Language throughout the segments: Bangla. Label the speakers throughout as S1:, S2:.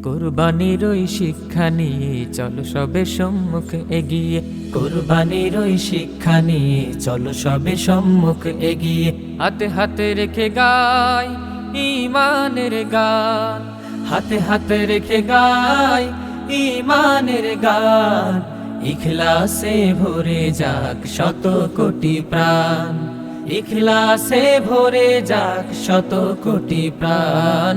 S1: কুরবানির ওই শিক্ষা নিয়ে চলো সবে সম্মুখে এগিয়ে, কুরবানির ওই শিক্ষা নিয়ে চলো সবে সম্মুখে এগিয়ে। হাতে হাতে রেখে গাই ঈমানের গান, হাতে হাতে রেখে গাই ঈমানের গান। ইখলাসে ভরে যাক শত কোটি প্রাণ, ইখলাসে ভরে যাক শত কোটি প্রাণ,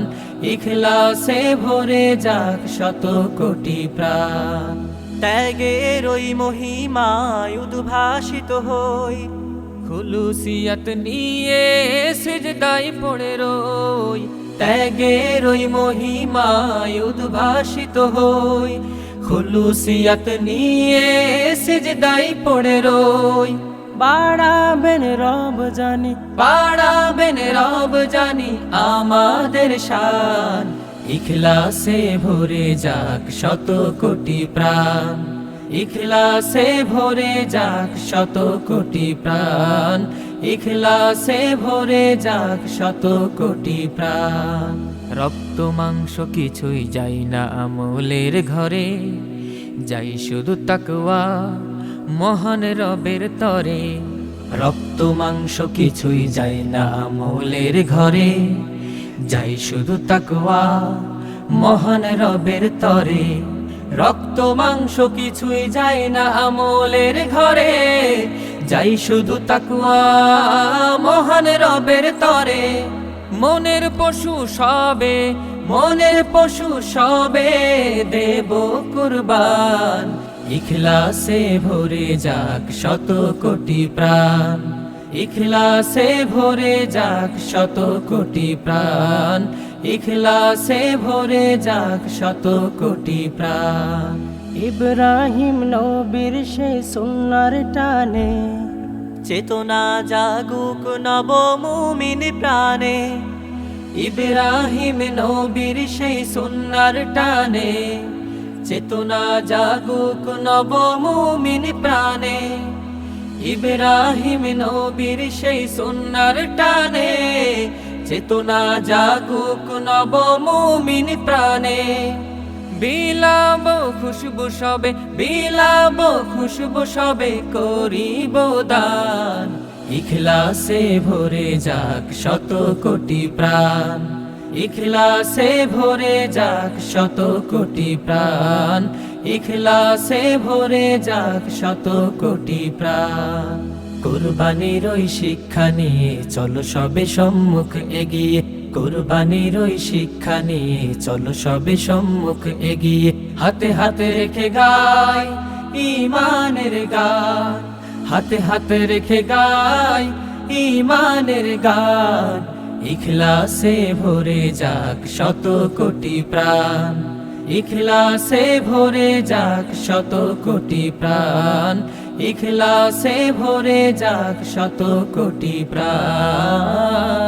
S1: ইখলাসে ভরে যাক শত কোটি প্রাণ।
S2: ত্যাগের ওই মহিমায় উদ্ভাসিত হই,
S1: খুলুসিয়াত নিয়ে সিজদায় পড়ে রই। ত্যাগের ওই মহিমায় উদ্ভাসিত হই, খুলুসিয়াত নিয়ে সিজদায় পড়ে রই।
S2: বাড়াবেন রব জানি,
S1: বাড়াবেন রব জানি আমাদের শান। ইখলাসে ভরে যাক শত কোটি প্রাণ, ইখলাসে ভরে যাক শত কোটি প্রাণ, ইখলাসে ভরে যাক শত কোটি প্রাণ। রক্ত মাংস কিছুই যাই না আমলের ঘরে, যাই শুধু তাকওয়া মহান রবের তরে। রক্ত মাংস কিছুই যায় না আমলের ঘরে, যাই শুধু তাকওয়া মহান রবের তরে। রক্ত মাংস কিছুই যায় না আমলের ঘরে, যাই শুধু তাকওয়া মহান রবের তরে। মনের পশু সবে, মনের পশু সবে দেব কুরবান। ইখলাসে ভরে যাক শত কোটি প্রাণ, ইখলাসে ভরে যাক শত কোটি প্রাণ, ইখলাসে ভরে যাক শত কোটি প্রাণ।
S2: ইব্রাহিম নবীর সেই সুন্নার টানে চেতনা জাগুক নব মুমিন প্রাণে।
S1: ইব্রাহিম নবীর সেই সুন্নার টানে চেতনা জাগুক নব মুমিন প্রাণে। ইব্রাহিম নবীর সেই সুন্নার টানে চেতনা জাগুক নব মুমিন প্রাণে। বিলাব খুশবু সবে, বিলাব খুশবু সবে করিব দান। ইখলাসে ভরে যাক শত কোটি প্রাণ, ইখলাসে ভরে যাক শত কোটি প্রাণ, ইখলাসে ভরে যাক শত কোটি প্রাণ। কুরবানির ওই শিক্ষা নিয়ে চলো সবে সম্মুখ এগিয়ে, কুরবানির ওই শিক্ষা নিয়ে চলো সবে সম্মুখ এগিয়ে। হাতে হাতে রেখে গাই ঈমানের গান, হাতে হাতে রেখে গাই ঈমানের গান। ইখলাসে ভরে যাক শত কোটি প্রাণ, ইখলাসে ভরে যাক শত কোটি প্রাণ, ইখলাসে ভরে যাক শত কোটি প্রাণ।